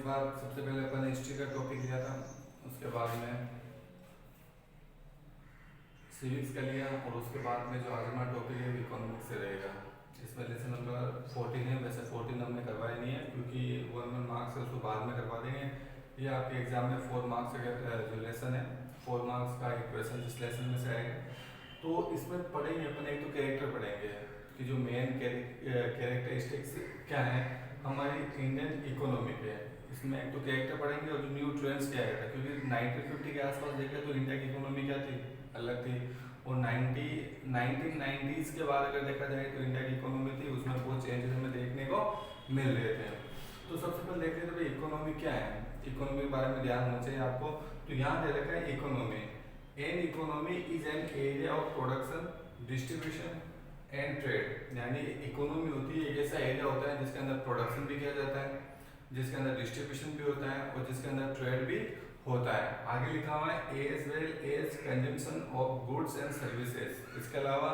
इस बार सबसे पहले अपन हिस्ट्री का टॉपिक लिया था, उसके बाद में सिविक्स का लिया और उसके बाद में जो आज हमारा टॉपिक है वो इकोनॉमिक्स से रहेगा। इसमें लेसन नंबर 14 है। वैसे 14 हमने करवाया नहीं है क्योंकि 1 मार्क्स है, उसको बाद में करवा देंगे। ये आपके एग्जाम में 4 मार्क्स का जो लेसन है, 4 मार्क्स का एक क्वेश्चन जिस लेसन में से आएगा। तो इसमें पढ़ेंगे अपन, एक तो कैरेक्टर पढ़ेंगे कि जो मेन कैरेक्टरिस्टिक्स क्या है हमारी इंडियन इकोनॉमी के। इसमें एक तो कैरेक्टर पढ़ेंगे और जो न्यू ट्रेंड्स क्या आया था, क्योंकि 1950 के आसपास देखें तो इंडिया की इकोनॉमी क्या थी, अलग थी। और 1990s के बाद अगर देखा जाए तो इंडिया की इकोनॉमी थी, उसमें बहुत चेंजेस हमें देखने को मिल रहे थे। तो सबसे पहले देख लेते भाई इकोनॉमी क्या है। इकोनॉमी के बारे में ध्यान होना चाहिए आपको। तो यहाँ दे रखा है economy. An economy is an area of production, distribution and trade. यानी इकोनॉमी होती है एक ऐसा एरिया होता है जिसके अंदर प्रोडक्शन भी किया जाता है, जिसके अंदर डिस्ट्रीब्यूशन भी होता है और जिसके अंदर ट्रेड भी होता है। आगे लिखा हुआ है as well as consumption of goods and services. इसके अलावा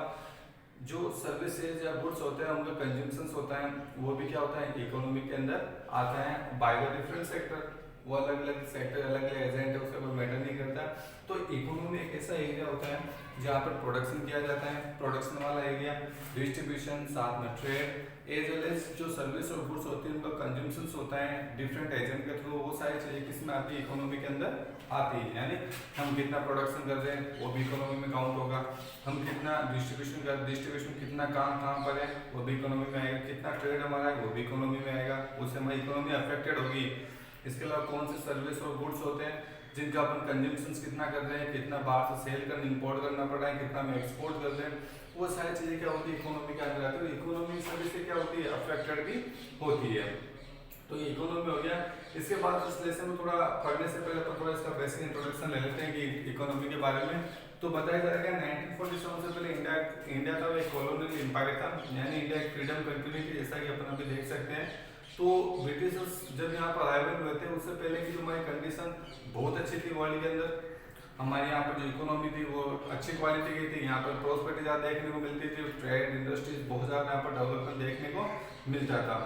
जो सर्विसेज या गुड्स होते हैं उनका कंजम्पशन होता है, वो भी क्या होता है इकोनॉमी के अंदर आता है। बाय द डिफरेंट सेक्टर, वो अलग अलग सेक्टर अलग अलग एजेंट है, उसका कोई मैटर नहीं करता। तो इकोनॉमी एक ऐसा एरिया होता है जहाँ पर प्रोडक्शन किया जाता है, प्रोडक्शन वाला एरिया, डिस्ट्रीब्यूशन, साथ में ट्रेड, एज वेल एज जो सर्विस और गुड्स होती है उनका कंजम्पशन होता है डिफरेंट एजेंट के थ्रू। वो सारी चीजें किसमें आती है, इकोनॉमी के अंदर आती है। यानी हम कितना प्रोडक्शन कर रहे हैं वो भी इकोनॉमी में काउंट होगा, हम कितना डिस्ट्रीब्यूशन कितना काम कहाँ पर है वो भी इकोनॉमी में आएगा, कितना ट्रेड हमारा है वो भी इकोनॉमी में आएगा, उससे हमारी इकोनॉमी अफेक्टेड होगी। इसके अलावा कौन से सर्विस और गुड्स होते हैं जिनका अपन कंजम्पशन कितना कर रहे हैं, कितना बाहर से सेल करना इंपोर्ट करना पड़ रहा है, कितना हम एक्सपोर्ट कर रहे हैं, वो सारी चीजें क्या होती है इकोनॉमी के अंदर आती है। इकोनॉमी सर्विस से क्या होती है अफेक्टेड भी होती है। तो ये इकोनॉमी हो गया। इसके बाद इस लेसन में थोड़ा पढ़ने से पहले थोड़ा इसका बेसिक इंट्रोडक्शन ले लेते हैं कि इकोनॉमी के बारे में। तो बताया जा रहा है 1947 से पहले इंडिया था एक कॉलोनियल एम्पायर था, यानी इंडिया एक फ्रीडम कंट्री नहीं थी, जैसा कि अपन अभी देख सकते हैं। तो ब्रिटिशर्स जब यहाँ पर अराइवल हुए थे उससे पहले की जो हमारी कंडीशन बहुत अच्छी थी वर्ल्ड के अंदर। हमारे यहाँ पर जो इकोनॉमी थी वो अच्छी क्वालिटी की थी, यहाँ पर प्रॉस्पेरिटी ज़्यादा देखने को मिलती थी, ट्रेड इंडस्ट्रीज बहुत ज़्यादा यहाँ पर डेवलपमेंट देखने को मिलता था।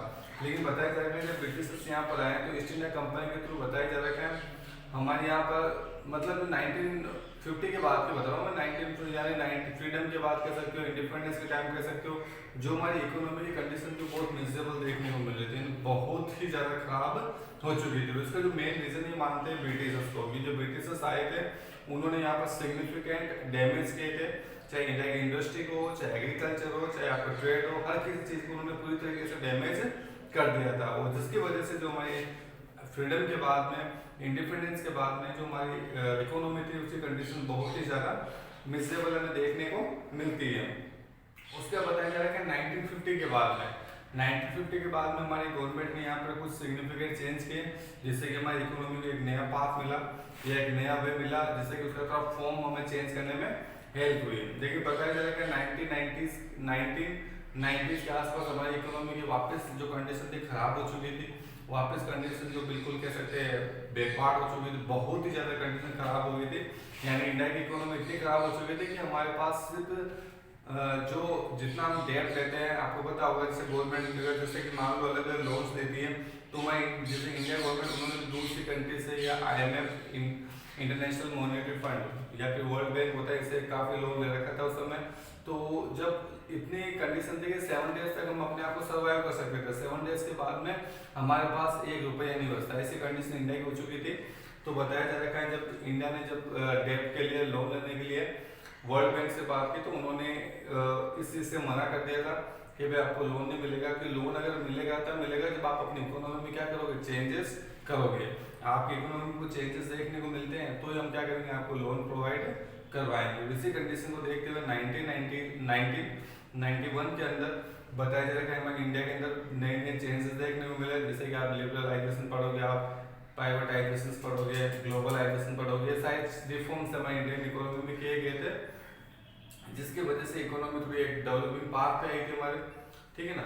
लेकिन बताया जा रहा है जब ब्रिटिशर्स यहाँ पर आए तो ईस्ट इंडिया कंपनी के थ्रू बताया जा रहा है हमारे यहाँ पर मतलब 1950 के बाद की बता रहा हूँ मैं, 19 यानी फ्रीडम के बाद कह सकते हो, इंडिपेंडेंस के टाइम कह सकते हो, जो हमारी इकोनॉमी की कंडीशन जो बहुत मिजरेबल देखने को मिल रही थी, बहुत ही ज़्यादा खराब हो चुकी थी। उसका जो मेन रीज़न ये मानते हैं ब्रिटिशर्स को कि जो ब्रिटिशर्स आए थे उन्होंने यहाँ पर सिग्निफिकेंट डैमेज किए थे, चाहे इंडिया की इंडस्ट्री को, चाहे एग्रीकल्चर हो, चाहे आपका ट्रेड हो, हर किसी चीज़ को उन्होंने पूरी तरीके से डैमेज कर दिया था। और जिसकी वजह से जो हमारी फ्रीडम के बाद में, इंडिपेंडेंस के बाद में जो हमारी इकोनॉमी थी उसकी कंडीशन बहुत ही ज़्यादा मिजरेबल हमें देखने को मिलती है। उसका बताया जा रहा है कि 1950 के बाद में 1950 के बाद में हमारी गवर्नमेंट ने यहाँ पर कुछ सिग्निफिकेंट चेंज किए, जिससे कि हमारी इकोनॉमी को एक नया पाथ मिला या एक नया वे मिला, जिससे कि उसका थोड़ा फॉर्म हमें चेंज करने में हेल्प हुई। देखिए बताया जा रहा है कि 1990s के आसपास हमारी इकोनॉमी की वापस जो कंडीशन थी खराब हो चुकी थी, वापस कंडीशन जो बिल्कुल कह सकते हैं बेकार हो चुकी थी, बहुत ही ज़्यादा कंडीशन खराब हो गई थी। यानी इंडिया की इकोनॉमी इतनी खराब हो चुकी थी कि हमारे पास सिर्फ जो जितना हम डेट लेते हैं, आपको पता होगा जैसे गवर्नमेंट जैसे कि मान लो अलग अलग लोन्स देती है, तो मैं जैसे इंडिया गवर्नमेंट उन्होंने दूसरी कंट्री से या IMF इंटरनेशनल मॉनेटरी फंड या फिर वर्ल्ड बैंक होता है, इससे काफ़ी लोन ले रखा था उस समय। तो जब इतनी कंडीशन थी कि 7 डेज तक हम अपने आप को सर्वाइव कर सकते थे, 7 डेज के बाद में हमारे पास 1 रुपया नहीं बचता, ऐसी कंडीशन इंडिया की हो चुकी थी। तो बताया जा रहा है जब इंडिया ने जब डेट के लिए लोन लेने के लिए वर्ल्ड बैंक से बात की तो उन्होंने इस चीज़ से मना कर दिया था कि भाई आपको लोन नहीं मिलेगा, कि लोन अगर मिलेगा तब मिलेगा जब आप अपनी इकोनॉमी में क्या करोगे, चेंजेस करोगे। आपकी इकोनॉमी को चेंजेस देखने को मिलते हैं तो हम क्या करेंगे, आपको लोन प्रोवाइड करवाएंगे। इसी कंडीशन को देखते हुए 1991 के अंदर बताया जा रहा है कि हमारे इंडिया के अंदर नए नए चेंजेस देखने को मिले, जैसे कि आप लिबरलाइजेशन पढ़ोगे, आप प्राइवेटाइजेशन पढ़ोगे, ग्लोबलाइजेशन पढ़ोगे, सारे रिफॉर्म्स हमारी इंडियन इकोनॉमी में किए गए थे, जिसकी वजह से इकोनॉमी थोड़ी एक डेवलपिंग पाथ पे आई थी हमारे, ठीक है ना।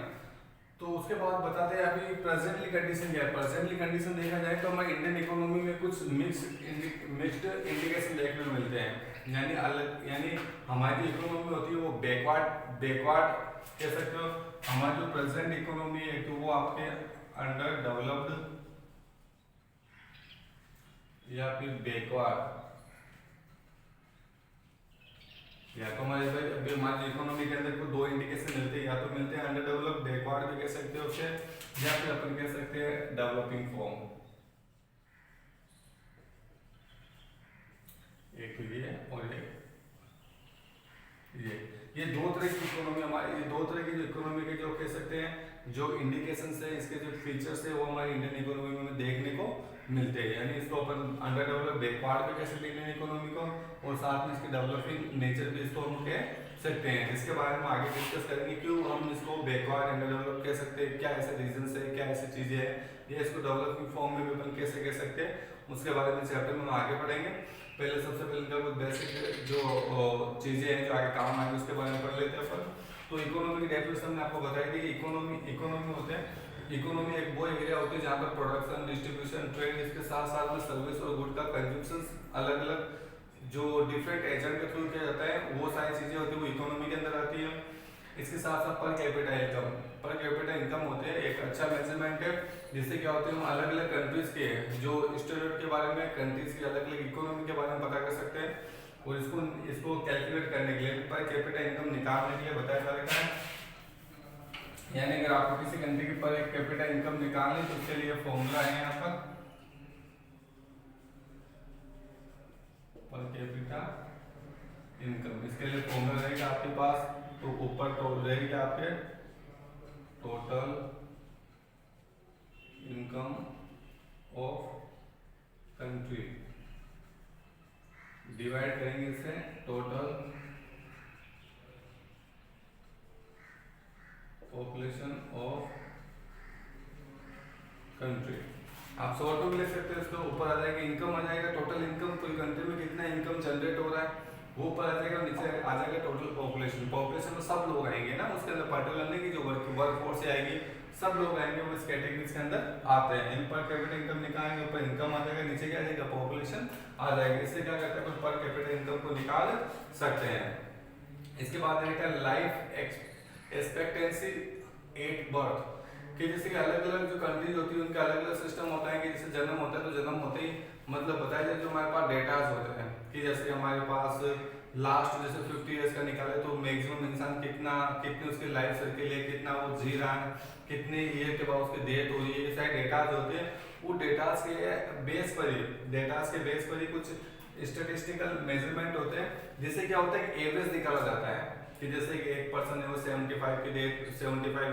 तो उसके बाद बताते हैं अभी प्रेजेंटली कंडीशन क्या है। प्रेजेंटली कंडीशन देखा जाए तो हमारी इंडियन इकोनॉमी में कुछ मिक्स्ड इंडिकेशन देखने को मिलते हैं, यानी अलग, यानी हमारी जो इकोनॉमी होती है वो बैकवर्ड कह सकते हो। हमारी जो प्रेजेंट इकोनॉमी है तो वो आपके अंडर डेवलप्ड या फिर बैकवर्ड, या तो हमारे भाई अभी हमारी इकोनॉमी के अंदर को दो इंडिकेशन मिलते हैं, या तो मिलते हैं अंडर डेवलप, बैकवर्ड भी कह सकते हो उसे, या फिर अपन कह सकते हैं डेवलपिंग फॉर्म। एक ये और ये दो तरह की इकोनॉमी हमारी, ये दो तरह की जो इकोनॉमी के जो कह सकते हैं जो इंडिकेशंस है, इसके जो फीचर्स है वो हमारी इंडियन इकोनॉमी में देखने को मिलते हैं। यानी इसको अपन अंडर डेवलप, बैकवर्ड भी कह सकते हैं इंडियन इकोनॉमी को, और साथ में इसके डेवलपिंग नेचर भी इसको हम कह सकते हैं। इसके बारे में आगे डिस्कस करेंगे क्यों हम इसको बैकवर्ड, अंडर डेवलप कह सकते हैं, क्या ऐसे रीजंस है, क्या ऐसी चीजें हैं, या इसको डेवलपिंग फॉर्म में भी अपन कैसे कह सकते हैं, उसके बारे में चैप्टर में हम आगे पढ़ेंगे। पहले सबसे पहले इनका कुछ बेसिक जो चीजें हैं जो आगे काम आएंगे उसके बारे में पढ़ लेते हैं अपन। तो इकोनॉमी की डेफिनेशन में आपको बताई थी कि इकोनॉमी होते हैं, इकोनॉमी एक वो एरिया होती है जहाँ पर प्रोडक्शन, डिस्ट्रीब्यूशन, ट्रेड, इसके साथ साथ में सर्विस और गुड का कंजम्पशन अलग अलग जो डिफरेंट एजेंट के थ्रू किया जाता है, वो सारी चीजें होती है वो इकोनॉमी के अंदर आती है। इसके साथ साथ पर कैपिटा इनकम होते हैं एक अच्छा मेजरमेंट है, जिससे क्या होते हैं हम अलग अलग कंट्रीज के जो स्टेट के बारे में, कंट्रीज की अलग अलग इकोनॉमी के बारे में पता कर सकते हैं, और इसको कैलकुलेट करने के लिए, पर कैपिटा इनकम निकालने के लिए बताया जा रहा है। यानी अगर आपको किसी कंट्री की पर कैपिटा इनकम निकालनी तो उसके लिए फॉर्मूला है यहाँ पर कैपिटा इनकम, इसके लिए फॉर्मूला रहेगा आपके पास। तो ऊपर तो रहेगी आपके total income of country, divide करेंगे इसे टोटल पॉपुलेशन ऑफ कंट्री। आप शॉर्ट में ले सकते हो, इसको ऊपर आ जाएगा इनकम आ जाएगा, टोटल इनकम कोई कंट्री में कितना इनकम जनरेट हो रहा है वो ऊपर आ जाएगा, नीचे आ जाएगा टोटल पॉपुलेशन। पॉपुलेशन में सब लोग आएंगे ना, उसके अंदर पर्टिकुलर नहीं कि जो वर्क फोर्स से आएगी, सब लोग आएंगे वो इस कैटेगरीज के अंदर आते हैं। इन पर कैपिटा इनकम निकालेंगे, ऊपर इनकम आ जाएगा, नीचे क्या आ जाएगा पॉपुलेशन आ जाएगा। इससे क्या करते हैं कुछ पर कैपिटा इनकम को निकाल सकते हैं। इसके बाद रहेगा लाइफ एक्सपेक्टेंसी एट बर्थ, कि जैसे कि अलग अलग जो कंट्रीज होती है उनका अलग अलग सिस्टम होता है, कि जैसे जन्म होता है तो जन्म होते ही मतलब बताया जाए जो हमारे पास डेटाज होते हैं, कि जैसे हमारे पास लास्ट जैसे 50 इयर्स का निकाले तो मैक्सिमम इंसान कितनी उसकी लाइफ सर्किल है, कितना वो जी रहा है, कितने ईयर के बाद उसकी डेथ हो रही है, ये सारे डेटाज होते हैं। वो डेटाज के बेस पर ही कुछ स्टेटिस्टिकल मेजरमेंट होते हैं, जिससे क्या होता है कि एवरेज निकाला जाता है, कि जैसे कि एक पर्सन है वो 75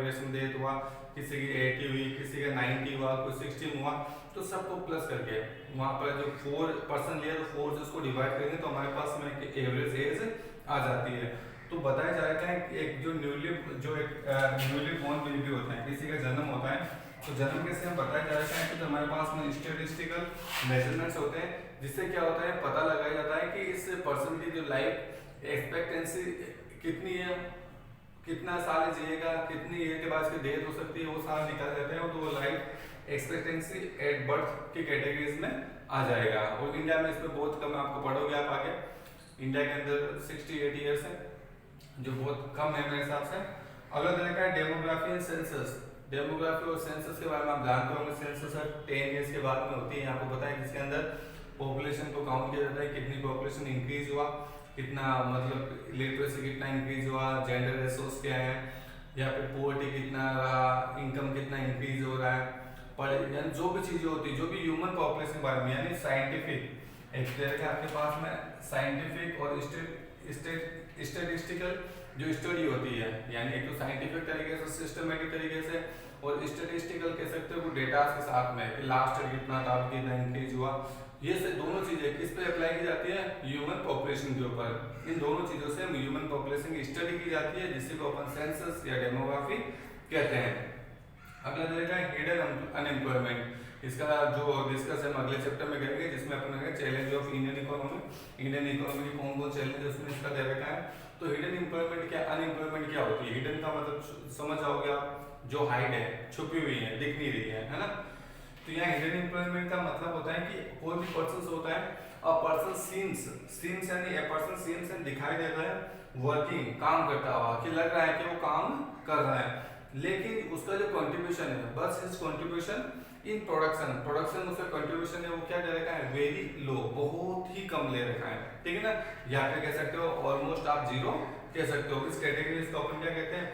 ईयर्स में डेथ हुआ, किसी की 80 हुई, किसी का 90 हुआ, कोई 60 हुआ, तो सबको प्लस करके वहाँ पर जो 4% लिया तो 4 से उसको डिवाइड करेंगे तो हमारे पास में एवरेज एज आ जाती है। तो बताया जाता है कि एक जो न्यूली बॉर्न बेबी होता है, किसी का जन्म होता है, तो जन्म के से हम बताया जाता है कि तो हमारे पास में स्टेटिस्टिकल मेजरमेंट्स होते हैं, जिससे क्या होता है पता लगाया जाता है कि इस पर्सन की जो लाइफ एक्सपेक्टेंसी कितनी है, कितना साल जिएगा, कितनी ईयर के बाद इसकी डेथ हो सकती है, वो साल निकाल जाते हैं, तो वो लाइफ एक्सपेक्टेंसी एट बर्थ की कैटेगरीज में आ जाएगा। और इंडिया में इसमें बहुत कम आपको पढ़ोगे आप आगे, इंडिया के अंदर 68 ईयर्स है, जो बहुत कम है मेरे हिसाब से। अगला तरीका है डेमोग्राफी एंड सेंसस। डेमोग्राफी और सेंसस के बारे में आप जानते होंगे, सेंसस 10 ईयर्स के बाद में होती है, आपको पता है, जिसके अंदर पॉपुलेशन को काउंट किया जाता है, कितनी पॉपुलेशन इंक्रीज हुआ, कितना मतलब लिटरेसी कितना इंक्रीज हुआ, जेंडर रेशोस क्या है, या फिर पोवर्टी कितना रहा, इनकम कितना इंक्रीज हो रहा है, पर जो भी चीजें होती है, जो भी ह्यूमन पॉपुलेशन के बारे में, यानी साइंटिफिक एक तरह के आपके पास में साइंटिफिक और स्टेटिस्टिकल जो स्टडी होती है, यानी एक तो साइंटिफिक तरीके से, सिस्टमेटिक तरीके से, और स्टेटिस्टिकल कह सकते हो डेटा के साथ में कि लास्ट ईयर कितना था, कितना इंक्रीज हुआ, ये से दोनों चीजें किस पे अप्लाई की जाती है, ह्यूमन पॉपुलेशन के ऊपर। इन दोनों चीजों से ह्यूमन पॉपुलेशन की स्टडी की जाती है, जिससे को अपन सेंसस या डेमोग्राफी कहते हैं। अगला तरीका है हिडन अनएम्प्लॉयमेंट, इसका जो डिस्कस हम अगले चैप्टर में करेंगे, जिसमें अपन चैलेंज ऑफ इंडियन इकोनॉमी की कौन कौन चैलेंज है उसमें इसका दे रखा है। तो हिडन एम्प्लॉयमेंट क्या, अनएम्प्लॉयमेंट क्या होती है। हिडन का मतलब समझ जाओगे आप, जो हाइड है, छुपी हुई है, दिख नहीं रही है ना। तो यहाँ हिडन एम्प्लॉयमेंट का मतलब होता है कि कोई भी पर्सन होता है, अ पर्सन सीम्स यानी ए पर्सन सीम्स एंड दिखाई देता है वर्किंग, काम करता हुआ, कि लग रहा है कि वो काम कर रहा है, लेकिन उसका जो कंट्रीब्यूशन है, बस इस कंट्रीब्यूशन इन प्रोडक्शन उसका कंट्रीब्यूशन है वो क्या दे रखा है, वेरी लो, बहुत ही कम ले रखा है, ठीक है ना। यहाँ पे कह सकते हो ऑलमोस्ट आप जीरो कह सकते हो। इस कैटेगरी इसको अपन क्या कहते हैं,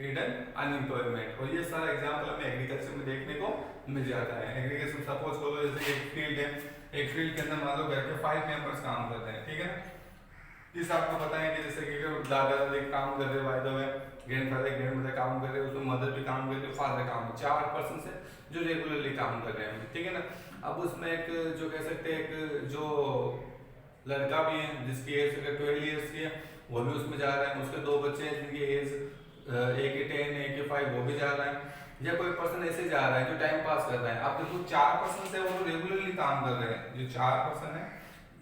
हिडन अनएम्प्लॉयमेंट। और ये सारा एग्जांपल हमें एग्रीकल्चर में देखने को मिल जाता है। एग्रीकल्चर सपोज करो जैसे एक फील्ड है, एक फील्ड के अंदर मान लो घर के 5 मेंबर्स काम करते हैं, ठीक है ना। इस आपको पता है कि जैसे कि दादा दादी काम कर रहे, बाय द वे ग्रैंडफादर काम कर रहे हैं, उसमें मदर भी काम कर रही है, फादर काम, 4 पर्सन है जो रेगुलरली काम कर रहे हैं, ठीक है ना। अब उसमें एक जो कह सकते हैं एक जो लड़का भी है जिसकी एज 12 ईयर्स की है, वो भी उसमें जा रहा है। उसके 2 बच्चे हैं जिनकी एज एक ही 10 एक ही 5, वो भी जा रहा है। या कोई पर्सन ऐसे जा रहा है जो टाइम पास कर रहा है। आप देखो 4 पर्सन है वो तो रेगुलरली काम कर रहे हैं, जो 4 पर्सन है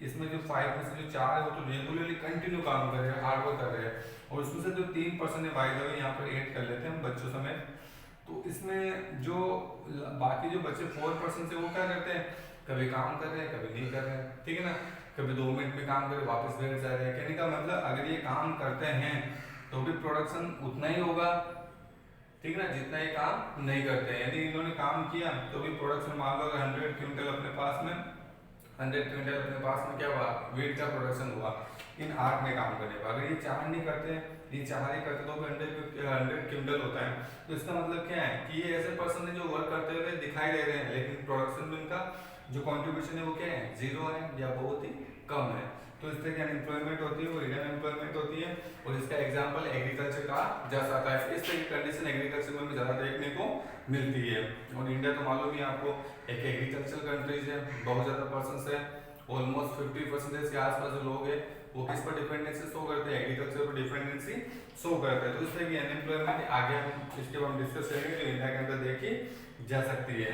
इसमें जो 5 में से जो 4 है वो तो रेगुलरली कंटिन्यू काम कर रहे हैं, हार्ड वर्क कर रहे हैं। और उसमें से जो 3% है बाय द वे यहाँ पर ऐड कर लेते हैं बच्चों समेत। तो इसमें जो बाकी जो बच्चे 4% से वो क्या करते हैं, कभी काम कर रहे हैं कभी नहीं कर रहे हैं, ठीक है ना। कभी 2 मिनट में काम करे वापस घर जा रहे हैं। कहने का मतलब अगर ये काम करते हैं तो भी प्रोडक्शन उतना ही होगा, ठीक है ना, जितना ये काम नहीं करते हैं। यदि इन्होंने काम किया तो भी प्रोडक्शन मान लो 100 क्विंटल अपने पास में, 100 क्विंटल अपने पास में क्या हुआ, वीट का प्रोडक्शन हुआ इन 8 में काम करने पर। अगर ये 4 नहीं करते, ये 4 ही करते तो 100 क्विंटल होता है। तो इसका मतलब क्या है कि ये ऐसे पर्सन है जो वर्क करते हुए दिखाई दे रहे हैं, लेकिन प्रोडक्शन में इनका जो कंट्रीब्यूशन है वो क्या है, जीरो है या बहुत ही कम है। तो इस तरह की अनएम्प्लॉयमेंट होती है वो हिडन एम्प्लॉयमेंट होती है। और इसका एग्जांपल एग्रीकल्चर का जा सकता है। इस तरह की कंडीशन एग्रीकल्चर में ज़्यादा देखने को मिलती है। और इंडिया तो मालूम ही आपको एक एग्रीकल्चर कंट्रीज है, बहुत ज़्यादा पर्सन है, ऑलमोस्ट 50% के आसपास जो लोग हैं वो किस पर डिपेंडेंसी शो करते हैं, एग्रीकल्चर पर डिपेंडेंसी शो करते हैं। तो इस तरह की अनएम्प्लॉयमेंट आगे हम इसके बाद डिस्कस करेंगे जो इंडिया के अंदर देखी जा सकती है।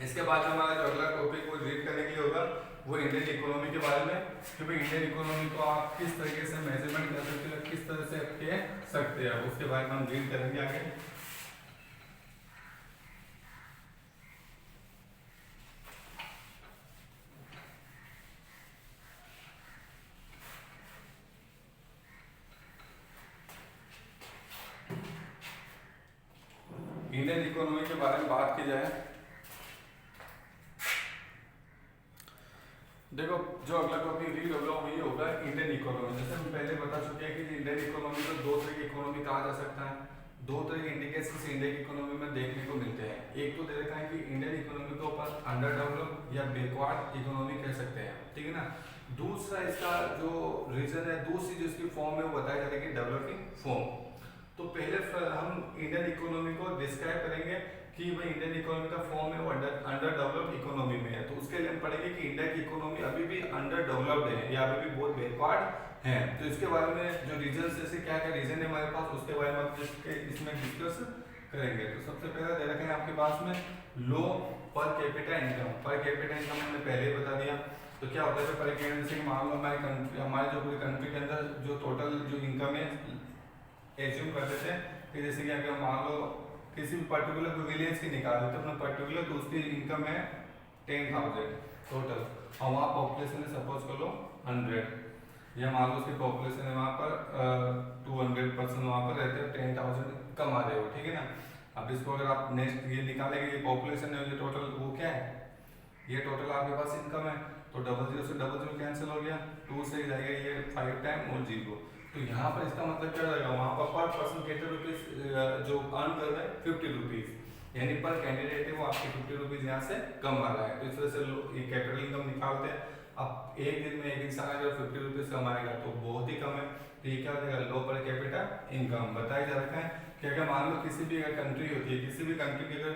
इसके बाद हमारा जो अगला टॉपिक वो रीड करने के लिए होगा वो इंडियन इकोनॉमी के बारे में, कि भाई इंडियन इकोनॉमी को आप किस तरीके से मेजरमेंट कर सकते हो, किस तरह से कह सकते हैं, उसके बारे में हम रीड करेंगे आगे। इंडियन इकोनॉमी के बारे में बात की जाए, देखो जो अगला टॉपिक रीड होगा वो ये होगा इंडियन इकोनॉमी। जैसे हम पहले बता चुके हैं कि इंडियन इकोनॉमी को 2 तरह की इकोनॉमी कहा जा सकता है। 2 तरह के इंडिकेशंस इंडियन इकोनॉमी में देखने को मिलते हैं। एक तो दे रखा है कि इंडियन इकोनॉमी को ऊपर अंडर डेवलप या बैकवर्ड इकोनॉमी कह सकते हैं, ठीक है ना। दूसरा इसका जो रीजन है, दूसरी जो इसकी फॉर्म है वो बताया जाएगी डेवलपिंग फॉर्म। तो पहले हम इंडियन इकोनॉमी को डिस्क्राइब करेंगे कि भाई इंडियन इकोनॉमी का फॉर्म है वो अंडर डेवलप्ड इकोनॉमी में है। तो उसके लिए हम पढ़ेंगे कि इंडिया की इकोनॉमी अभी भी अंडर डेवलप्ड है या अभी भी बहुत बैकवर्ड है। तो इसके बारे में जो रीजन जैसे क्या क्या रीजन है हमारे पास उसके बारे में हम इसमें डिस्कस करेंगे। तो सबसे पहला दे रखा है आपके पास में low per capita income. Per capita income हमने पहले ही बता दिया। तो क्या होता है पर कैपिटा, जैसे मान लो हमारे जो पूरी कंट्री के अंदर जो टोटल जो इनकम है एज्यूम कर देते हैं कि जैसे कि अगर मान लो किसी भी पर्टिकुलर विलेज की निकाल देते अपना पर्टिकुलर, तो उसकी इनकम है 10,000 टोटल, और वहाँ पॉपुलेशन है सपोज कर लो 100, या मान लो उसकी पॉपुलेशन है वहाँ पर 200 पर्सन वहाँ पर रहते हैं, 10,000 कमा रहे हो, ठीक है ना। अब इसको अगर आप नेक्स्ट ये निकालेंगे, ये पॉपुलेशन है, ये टोटल वो क्या है, ये टोटल आपके पास इनकम है। तो 00 से 00 कैंसिल हो गया, 2 से जाएगा ये 5 टाइम और 0। तो यहाँ पर इसका मतलब क्या रहेगा, वहाँ पर पर पर्सन कितने रुपीज जो अर्न कर रहे हैं 50 रुपीज, यानी पर कैंडिडेट है वो आपके 50 रुपीज यहाँ से कमा रहा है। तो इस वजह से ये कैपिटल इनकम निकालते हैं। अब एक दिन में एक इंसान अगर 50 रुपीज कमाएगा तो बहुत ही कम है। तो ये क्या हो जाएगा, लो पर कैपिटा इनकम बताया जा रखा है कि अगर मान लो किसी भी अगर कंट्री होती है, किसी भी कंट्री की अगर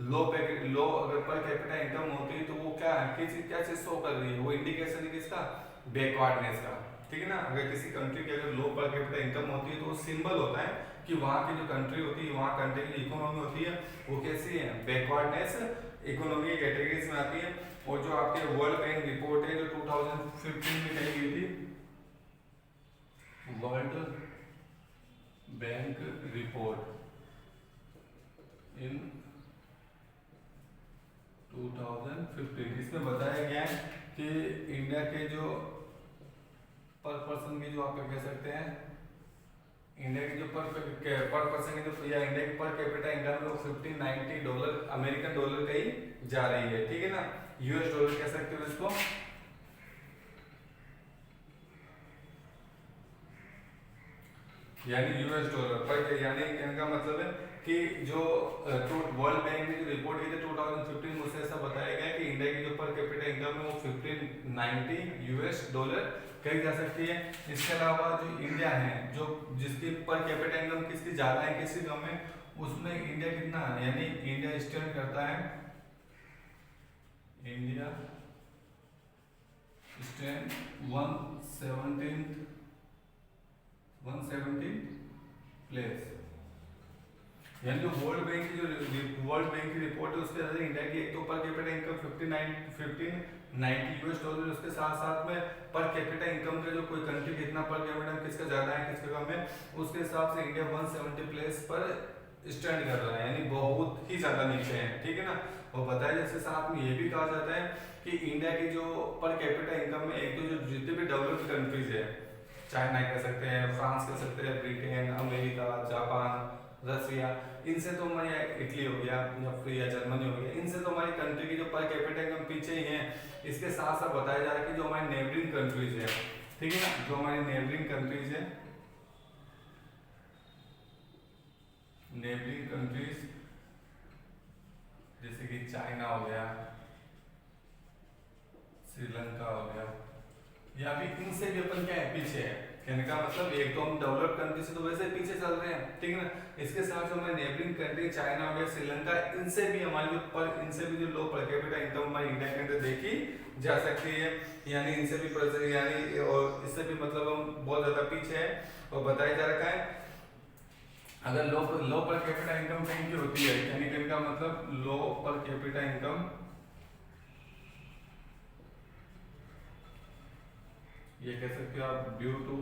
लो अगर पर कैपिटा इनकम होती है तो वो क्या है, क्या चीज शो कर रही है, वो इंडिकेशन है किसका, बैकवर्डनेस का, ठीक है ना। अगर किसी कंट्री की अगर लो पर कैपिटा इनकम होती है तो वो सिंबल होता है कि वहाँ की जो कंट्री होती है, वहाँ कंट्री की इकोनॉमी होती है वो कैसी है, बैकवर्डनेस इकोनॉमी की कैटेगरीज में आती है। और जो आपके वर्ल्ड बैंक रिपोर्ट है जो 2015 में कही गई थी, वर्ल्ड बैंक रिपोर्ट इन 2015, इसमें बताया गया है कि इंडिया के जो पर पर्सन की जो आप कह सकते हैं इंडिया की जो पर पर्सन की जो या इंडिया की पर कैपिटा इनकम है वो $1590 अमेरिकन डॉलर का ही जा रही है, ठीक है ना। यूएस डॉलर कह सकते हो इसको, यानी यूएस डॉलर पर, यानी इनका मतलब है कि जो वर्ल्ड बैंक ने जो रिपोर्ट की थी 2015 में उससे ऐसा बताया गया कि इंडिया की जो पर कैपिटा इनकम है वो $1590 कही जा सकती है। इसके अलावा जो इंडिया है, जो जिसकी पर कैपिटा इनकम किसकी ज़्यादा है किसकी कम है, उसमें इंडिया कितना है, यानी इंडिया स्टैंड करता है, इंडिया स्टैंड 117 प्लेस। यानी जो वर्ल्ड बैंक की रिपोर्ट है उसके अंदर इंडिया की एक तो पर कैपिटा इनकम 1590 यूएस डॉलर, उसके साथ साथ में पर कैपिटा इनकम का जो कोई कंट्री कितना पर कैपिटा किसका ज्यादा है किसका कम है, उसके हिसाब से इंडिया 170 प्लेस पर स्टैंड कर रहा है, यानी बहुत ही ज्यादा नीचे है, ठीक है ना। और बताया जैसे साथ में ये भी कहा जाता है कि इंडिया की जो पर कैपिटा इनकम में एक तो जो जितने भी डेवलप्ड कंट्रीज है, चाइना कह सकते हैं, फ्रांस कह सकते हैं, ब्रिटेन, अमेरिका, जापान, रसिया, इनसे तो हमारी इटली हो गया या फिर या जर्मनी हो गया, इनसे तो हमारी कंट्री की जो पर कैपिटा इनकम पीछे ही है। इसके साथ साथ बताया जा रहा है कि जो हमारी नेबरिंग कंट्रीज है, ठीक है ना, जो हमारी नेबरिंग कंट्रीज है, नेबरिंग कंट्रीज जैसे कि चाइना हो गया, श्रीलंका हो गया, या फिर इनसे भी अपन क्या है पीछे है, कहने का मतलब एक तो हम डेवलप्ड कंट्री से तो वैसे पीछे चल रहे हैं, ठीक है ना। इसके साथ जो हमारे नेबरिंग कंट्री चाइना हो गया, श्रीलंका, इनसे भी हमारी इनसे भी जो लो पर कैपिटा इनकम हमारी इंडिया के अंदर देखी जा सकती है, यानी इनसे भी यानी और इससे भी मतलब हम बहुत ज्यादा पीछे है। और बताया जा रखा है अगर लो पर कैपिटा इनकम कहीं की होती है, यानी कि इनका मतलब लो पर कैपिटा इनकम, ये कह सकते हो आप due to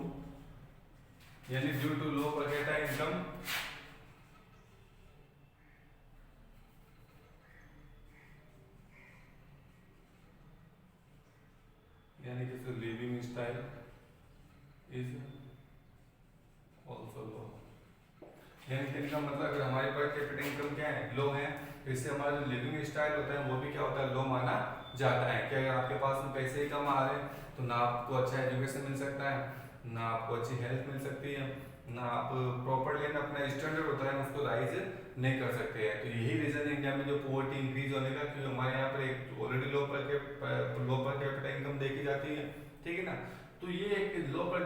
low per capita income, यानी कि living style is also low, यानी कि इनका मतलब अगर हमारे पर कैपिटा इनकम क्या है लो है, तो इससे हमारा जो लिविंग स्टाइल होता है वो भी क्या होता है लो माना जाता है। कि अगर आपके पास में पैसे ही कम आ रहे हैं तो ना आपको अच्छा एजुकेशन मिल सकता है, ना आपको अच्छी हेल्थ मिल सकती है, ना आप प्रॉपरली अपना स्टैंडर्ड होता है उसको राइज नहीं कर सकते हैं। तो यही रीजन इंडिया में जो पोवर्टी इंक्रीज होने का, क्योंकि हमारे यहाँ पर एक ऑलरेडी लो पर कैपिटा इनकम देखी जाती है, ठीक है ना। तो ये एक लो पर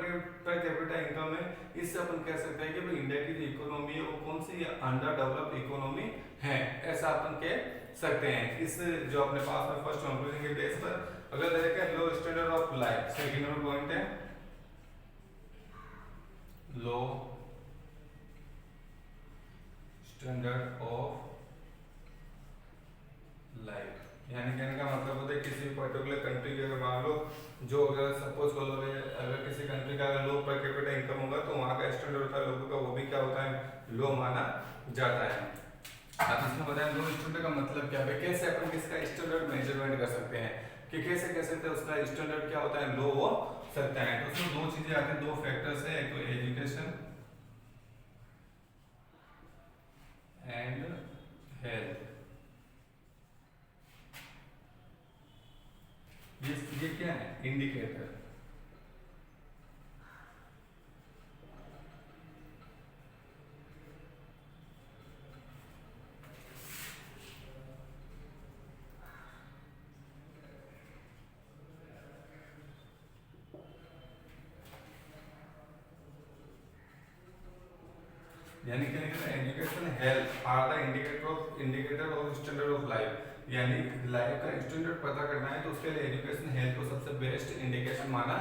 कैपिटा इनकम है, इससे अपन कह सकते हैं कि भाई इंडिया की जो इकोनॉमी है वो कौन सी अंडर डेवलप्ड इकोनॉमी है, ऐसा अपन कह सकते हैं। इस जो अपने पास में फर्स्ट कंक्लूजन के बेस पर अगर देखें low standard of life, second number point है लो स्टैंडर्ड ऑफ लाइफ, यानी कहने का मतलब होता है किसी पर्टिकुलर कंट्री के अगर मान लो जो अगर सपोज कर लो अगर किसी कंट्री का अगर लो पर कैपिटा इनकम होगा तो वहाँ का स्टैंडर्ड होता है लोगों का वो भी क्या होता है लो माना जाता है। अब इसमें बताएं लो स्टैंडर्ड का मतलब क्या है, कैसे अपन किसका स्टैंडर्ड मेजरमेंट कर सकते हैं, कि कैसे कह सकते हैं उसका स्टैंडर्ड क्या होता है लो हो सकता है। तो उसमें दो चीजें आती हैं, दो फैक्टर्स है, एक तो एजुकेशन एंड हेल्थ। ये क्या है इंडिकेटर, यानी क्या education health are the indicator of standard of life, यानी लाइफ का स्टैंडर्ड पता करना है तो उसके लिए एजुकेशन हेल्थ को सबसे बेस्ट इंडिकेशन माना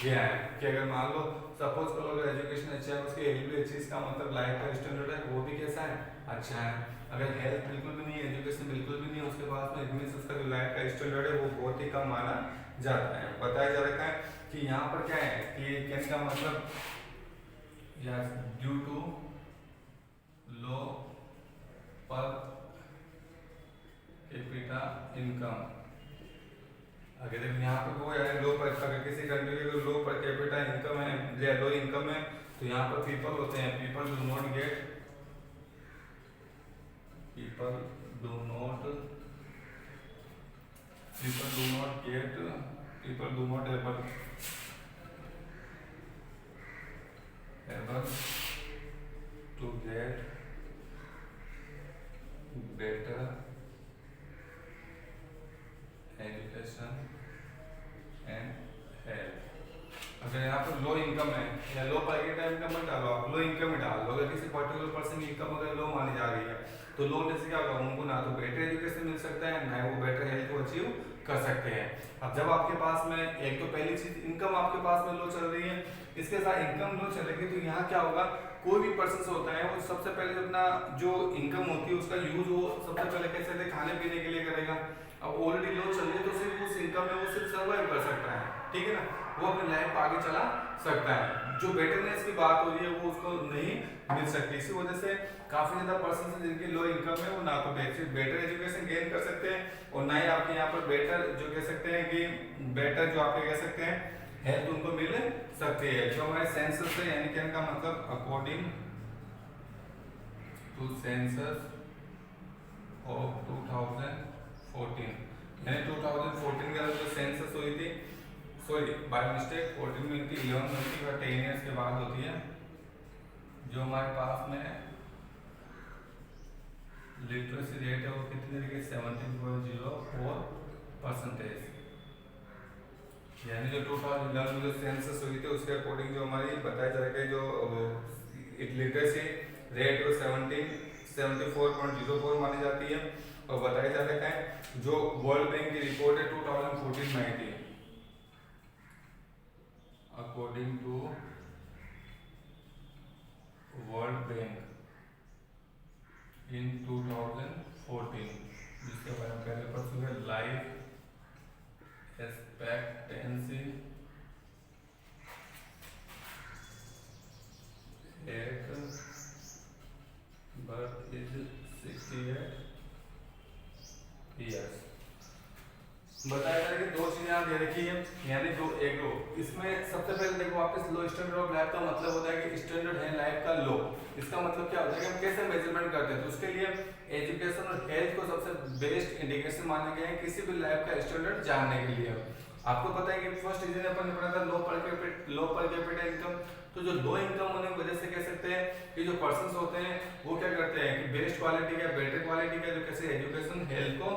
गया है। कि अगर मान लो सपोज करो अगर एजुकेशन अच्छा है उसकी हेल्थ भी अच्छी, इसका मतलब लाइफ का स्टैंडर्ड है वो भी कैसा है अच्छा है। अगर हेल्थ बिल्कुल भी नहीं है, एजुकेशन बिल्कुल भी नहीं है उसके पास में, इट मींस उसका जो लाइफ का स्टैंडर्ड है वो बहुत ही कम माना जाता है। बताया जा रखा है कि यहाँ पर क्या है कि कहने का मतलब या due to low per capita income, अगर यहाँ पर वो है लो पर, अगर किसी कंट्री की लो पर कैपिटा इनकम है या लो इनकम है तो यहाँ पर पीपल होते हैं, people do not get, people do not get, people do not able to get better education and health. अगर यहाँ पर लो इनकम है या लो पर कैपिटा इनकम में डालो, आप लो इनकम में डाल दो। अगर किसी पर्टिकुलर पर्सन की इनकम अगर लो मानी जा रही है तो लो होने से क्या होगा, उनको ना तो बेटर एजुकेशन मिल सकता है, ना वो बेटर हेल्थ को अचीव कर सकते हैं। अब जब आपके पास में एक तो पहली चीज इनकम आपके पास में लो चल रही है, इसके साथ इनकम लो चलेगी तो यहाँ क्या होगा, कोई भी पर्सन होता है वो सबसे पहले अपना जो इनकम होती है उसका यूज वो सबसे पहले कैसे खाने पीने के लिए करेगा। अब ऑलरेडी लो चल रही है तो सिर्फ उस इनकम में वो सिर्फ सर्वाइव कर सकता है, ठीक है ना, वो अपनी लाइफ आगे चला सकता है। जो बेटरनेस की बात हो रही है वो उसको नहीं मिल सकती। इसी वजह से काफी ज्यादा पर्सन है जिनकी लो इनकम है वो ना तो बेटर एजुकेशन गेन कर सकते हैं और ना ही आपके यहाँ पर बेटर जो कह सकते हैं कि बेटर जो आपके कह सकते हैं हेल्थ उनको मिल सकती है। जो हमारे सेंसस है यानी कि इनका मतलब अकॉर्डिंग टू सेंसस ऑफ 2014, यानी 2014 के अंदर जो सेंसस हुई थी, सॉरी बाय मिस्टेक 14 में थी, 11 में थी, 10 इयर्स के बाद होती है। जो हमारे पास में लिटरेसी रेट है वो कितनी देखिए 17.04%, यानी जो 2011 में जो सेंसस हुई थी उसके अकॉर्डिंग जो हमारी बताया जा रहा है जो लिटरेसी रेट वो 74.04 मानी जाती है। और बताया जा रहा है जो वर्ल्ड बैंक की रिपोर्ट है 2014 में आई थी, अकॉर्डिंग टू वर्ल्ड बैंक इन 2014, जिसके बारे में पहले पढ़ चुके हैं, life expectancy at birth is 68 years. बताया जा रहा है कि दो चीजें आप दे रखी है, यानी दो एक लो, इसमें सबसे पहले देखो वापस लो स्टैंडर्ड ऑफ लाइफ का मतलब होता है कि स्टैंडर्ड है लाइफ का लो। इसका मतलब क्या होता है कि हम कैसे मेजरमेंट करते हैं, तो उसके लिए एजुकेशन और हेल्थ को सबसे बेस्ट इंडिकेशन माने गए हैं किसी भी लाइफ का स्टैंडर्ड जानने के लिए। आपको पता है कि फर्स्ट चीज अपन ने पढ़ा था लो पर कैपिटा इनकम। तो जो लो इनकम होने की वजह से कह सकते हैं कि जो पर्संस होते हैं वो क्या करते हैं कि बेस्ट क्वालिटी का बेटर क्वालिटी का जो कैसे एजुकेशन हेल्थ को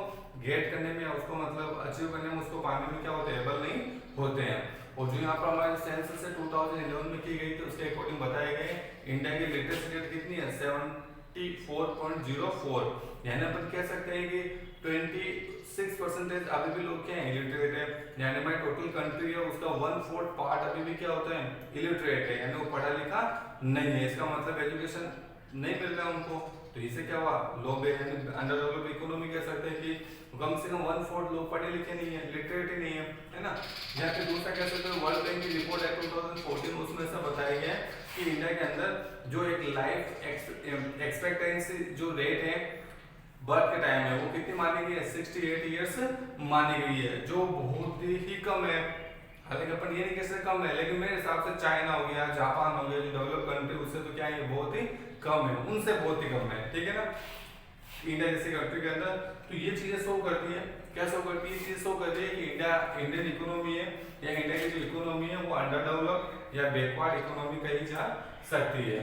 गेट करने में उसको मतलब अचीव करने में उसको पाने में क्या होते हैं एबल नहीं होते हैं। और जो यहाँ पर हमारे सेंसस है 2011 में की गई थी उसके अकॉर्डिंग बताए गए इंडिया की लिटरेसी रेट कितनी है 74.04, यानी अपन कह सकते हैं कि 26% अभी भी लोग क्या है इलिटरेट है, यानी हमारी टोटल कंट्री है उसका 1/4 पार्ट अभी भी क्या होता है इलिटरेट है, यानी वो पढ़ा लिखा नहीं है। इसका मतलब एजुकेशन नहीं मिल रहा है उनको, तो इससे क्या हुआ लो अंडर डेवलप्ड इकोनॉमी कह सकते हैं कि कम से कम 1/4 लोग पढ़े लिखे नहीं है, लिटरेट ही नहीं है ना। यहाँ पे दूसरा कह सकते हैं वर्ल्ड बैंक की रिपोर्ट है 2014 उसमें ऐसा बताया गया है कि इंडिया के अंदर जो एक लाइफ एक्सपेक्टेंसी जो रेट है बर्थ के टाइम है वो कितनी मानी गई है 68 इयर्स मानी गई है, जो बहुत ही कम है। हालांकि अपन ये नहीं कह सकते कम है, लेकिन मेरे हिसाब से चाइना हो गया, जापान हो गया, जो डेवलप कंट्री उससे तो क्या है बहुत ही कम है, उनसे बहुत ही कम है, ठीक है ना, इंडिया जैसे कंट्री के अंदर। तो ये चीजें शो करती है, क्या शो करती है, चीज शो करती है कि इंडियन इकोनॉमी है या इंडिया की जो इकोनॉमी है वो अंडर डेवलप या बैकवर्ड इकोनॉमी कही जा सकती है।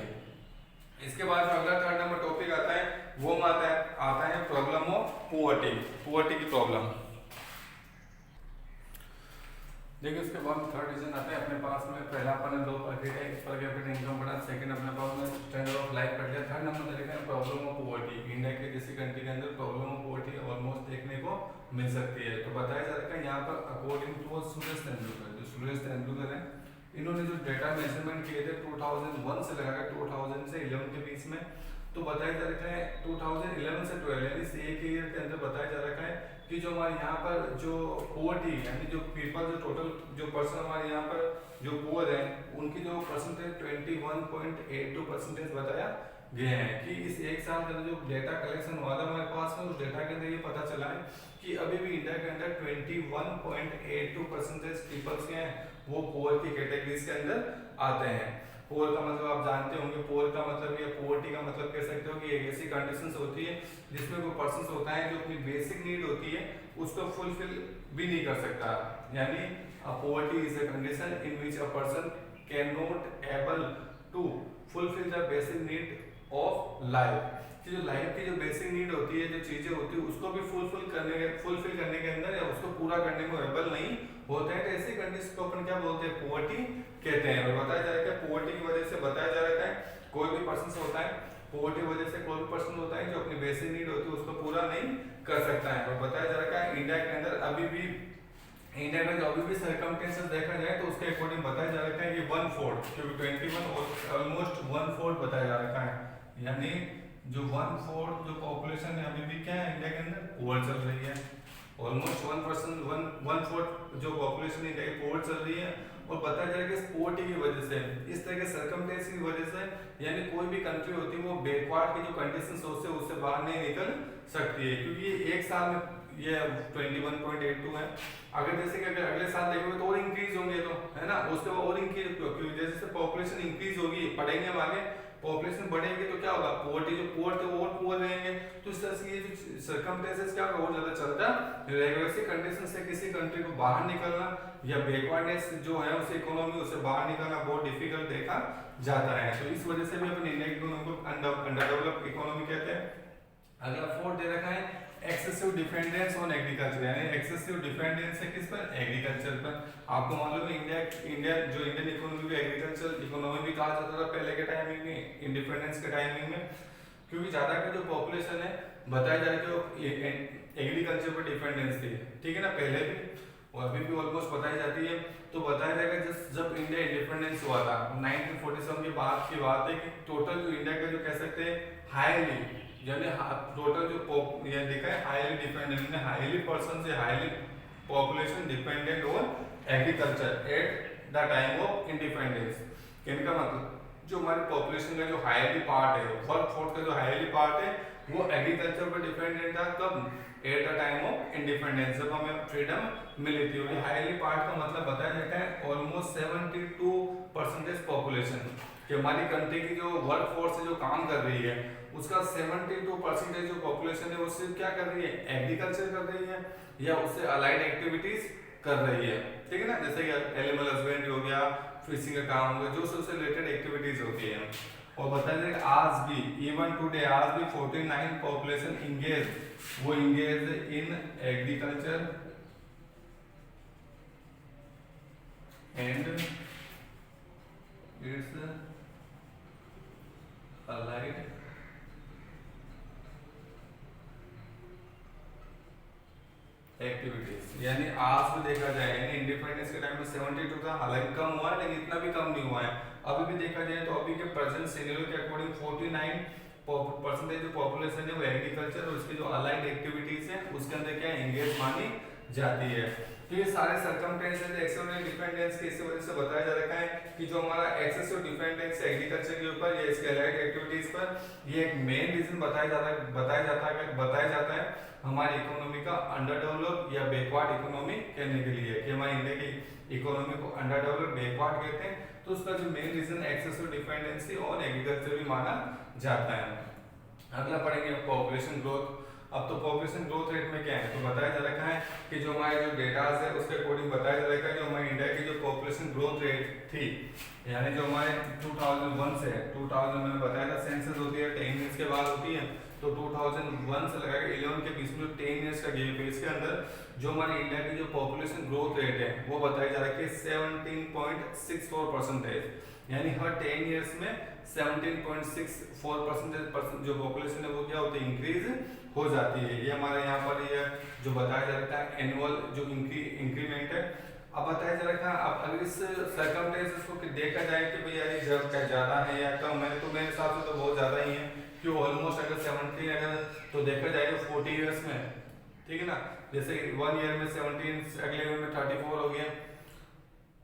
इसके बाद जो अगला थर्ड नंबर टॉपिक आता है वो आता है प्रॉब्लम ऑफ पुअर्टी की प्रॉब्लम। देखिए उसके बाद थर्ड रीजन आता है अपने पास में, पहला अपन ने लो पर कैपिटा इनकम पढ़ा, सेकंड अपने पास में स्टैंडर्ड ऑफ लाइफ पढ़ लिया, थर्ड नंबर देखते हैं प्रॉब्लम ऑफ पुअर्टी। इंडिया के जैसी कंट्री के अंदर प्रॉब्लम ऑफ पुअर्टी ऑलमोस्ट देखने को मिल सकती है। तो बताया जा रहा है यहाँ पर अकॉर्डिंग टू सुरेश तेंदुलकर, जो सुरेश तेंदुलकर है इन्होंने जो डेटा मेजरमेंट किए थे 2001 से लगाकर 2000 से 11 के बीच में, तो बताया जा रहा है 2011 से 12 यानी से एक ईयर के अंदर बताया जा रहा है कि जो हमारे यहाँ पर जो पोवर्टी यानी जो पीपल जो टोटल जो पर्सन हमारे यहाँ पर जो पुअर है उनकी जो परसेंटेज 21.82% बताया गया है। कि इस एक साल के अंदर जो डेटा कलेक्शन हुआ था हमारे पास में उस डेटा के अंदर ये पता चला है कि अभी भी इंडिया के अंदर 21.82% पीपल्स के हैं वो पुअर की कैटेगरीज के अंदर आते हैं। पोर का मतलब आप जानते होंगे, पोर का मतलब या पोवर्टी का मतलब कह सकते हो कि एक ऐसी कंडीशंस होती है जिसमें कोई पर्सन होता है जो अपनी बेसिक नीड होती है उसको फुलफिल भी नहीं कर सकता, यानी poverty is a condition in which a person can not able to fulfil the basic need of life, कि जो लाइफ की जो बेसिक नीड होती है, जो चीजें होती है उसको भी फुलफिल करने के अंदर या उसको पूरा करने में एबल नहीं होते हैं, तो ऐसी कंडीशन को अपन क्या बोलते हैं, पोवर्टी कहते हैं। और बताया जा रहा है कि पोवर्टी की वजह से बताया जा रहा है कोई भी पर्सन होता है, पोवर्टी की वजह से कोई भी पर्सन होता है जो अपनी बेसिक नीड होती है उसको पूरा नहीं कर सकता है। और बताया जा रहा है इंडिया के अंदर अभी भी, इंडिया में जो अभी भी सर्कमस्टेंसेस देखा जाए तो उसके अकॉर्डिंग बताया जा रहा है कि 1/4, क्योंकि 21 ऑलमोस्ट 1/4 बताया जा रहा है, यानी जो 1/4 जो पॉपुलेशन है अभी भी क्या है इंडिया के अंदर, पुअर चल रही है। ऑलमोस्ट 1% जो पॉपुलेशन इंडिया की पुअर चल रही है। और बताया जा रहा है कि पोवर्टी की वजह से, इस तरह के सर्कमस्टेंस की वजह से, यानी कोई भी कंट्री होती है वो बैकवर्ड की जो कंडीशंस होते हैं उससे बाहर नहीं निकल सकती है, क्योंकि एक साल में ये 21.82 है, अगर जैसे कि अगर अगले साल देखोगे तो और इंक्रीज होंगे, तो है ना, उसके बाद और इंक्रीज, क्योंकि जैसे पॉपुलेशन इंक्रीज होगी, पढ़ेंगे हम आगे, पॉपुलेशन बढ़ेगी तो क्या होगा, पोवर्टी जो पुअर थे वो और पुअर रहेंगे, तो इस तरह से ये जो सर्कमस्टेंसेस क्या होगा और ज्यादा चलता रहेगा। वैसे कंडीशन से किसी कंट्री को बाहर निकलना या बैकवर्डनेस जो है उस इकोनॉमी उससे बाहर निकलना बहुत डिफिकल्ट देखा जाता है, तो इस वजह से भी अपन इंडिया की इकोनॉमी को अंडरडेवलप्ड इकोनॉमी कहते हैं। अगला फोर्थ दे रखा है एक्सेसिव डिपेंडेंस ऑन एग्रीकल्चर, यानी एक्सेसिव डिपेंडेंस है किस पर, एग्रीकल्चर पर। आपको मालूम है इंडियन इकोनॉमी को एग्रीकल्चर इकोनॉमी भी कहा जाता था पहले के टाइमिंग में, इंडिपेंडेंस के टाइमिंग में, क्योंकि ज्यादा का जो पॉपुलेशन है बताया जा रहा है कि एग्रीकल्चर पर डिपेंडेंस थी, ठीक है ना, पहले भी और अभी भी ऑलमोस्ट बताई जाती है। तो बताया जाएगा जब इंडिया इंडिपेंडेंस हुआ था 1947 के बाद की बात है कि टोटल जो इंडिया का जो कह सकते हैं हाईली, यानी टोटल जो ये देखा है हाईली डिपेंडेंट, हाईली पर्सन से highly population dependent on agriculture at the time of independence. इनका मतलब जो हमारी पॉपुलेशन का जो हाईली पार्ट है, वर्कफोर्स का जो हाईली पार्ट है वो एग्रीकल्चर पर डिपेंडेंट था, कब, at the time of independence, जब हमें फ्रीडम मिली थी। और हाईली पार्ट का मतलब बताया जाता है ऑलमोस्ट 72% पॉपुलेशन, कि हमारी कंट्री की जो वर्क फोर्स से जो काम कर रही है उसका 72% जो पॉपुलेशन है वो सिर्फ क्या कर रही है, एग्रीकल्चर कर रही है या उससे अलाइड एक्टिविटीज कर रही है, ठीक है ना, जैसे कि एनिमल हस्बेंड्री हो गया, फिशिंग का काम हो गया, जो उससे रिलेटेड एक्टिविटीज होती है। और बताया जाए आज भी, इवन टुडे आज भी 49 population engage in agriculture and it's allied activities, यानी आज भी देखा जाए, यानी इंडिपेंडेंस के टाइम में 72 था, हालांकि कम हुआ है लेकिन इतना भी कम नहीं हुआ है। अभी भी देखा जाए तो अभी के प्रेजेंट सिनेरियो के अकॉर्डिंग 49% जो पॉपुलेशन है वो एग्रीकल्चर और उसकी जो अलाइड एक्टिविटीज है उसके अंदर क्या एंगेज मानी जाती है। तो ये सारे सर्कमस्टेंसेस एक्सेसिव डिपेंडेंस की इसी वजह से बताया जा रखा है कि जो हमारा एक्सेसिव डिपेंडेंस है एग्रीकल्चर के ऊपर या इसके अलाइड एक्टिविटीज पर, ये एक मेन रीजन बताया जाता है हमारी इकोनॉमी का अंडर डेवलप या बैकवर्ड इकोनॉमी कहने के लिए, कि हमारे इंडिया की इकोनॉमी को अंडर डेवलप बैकवर्ड कहते हैं, तो उसका जो मेन रीजन एक्सेसिव डिपेंडेंसी और एग्रीकल्चर भी माना जाता है। अगला पढ़ेंगे पॉपुलेशन ग्रोथ। अब तो पॉपुलेशन ग्रोथ रेट में क्या है, तो बताया जा रखा है कि जो हमारे जो डेटाज है उसके अकॉर्डिंग बताया जा रखा है जो हमारे इंडिया की जो पॉपुलेशन ग्रोथ रेट थी, यानी जो हमारे 2001 से 2000 में बताया था सेंसस होती है 10 इयर्स के बाद होती है, तो 2001 से लगा के 11 के बीच में 10 इयर्स का गैप है, इसके अंदर जो हमारे इंडिया की जो पॉपुलेशन ग्रोथ रेट है वो बताया जा रहा है कि 17.64%, यानी हर 10 इयर्स में 17.64% जो पॉपुलेशन है वो क्या होती है, इंक्रीज हो जाती है। ये हमारे यहाँ पर ये जो बताया जा रहा है एनुअल जो इंक्रीमेंट है। अब बताया जा रहा है, अब अगर इस सर्कमस्टेंसेस को देखा जाए कि भैया ये जब क्या ज़्यादा है या कम है, तो मेरे हिसाब से तो बहुत ज़्यादा ही है, कि ऑलमोस्ट अगर 17 अगर तो देखा जाए तो 40 इयर्स में, ठीक है ना, जैसे 1 ईयर में 17, अगले ईयर में 34 हो गया,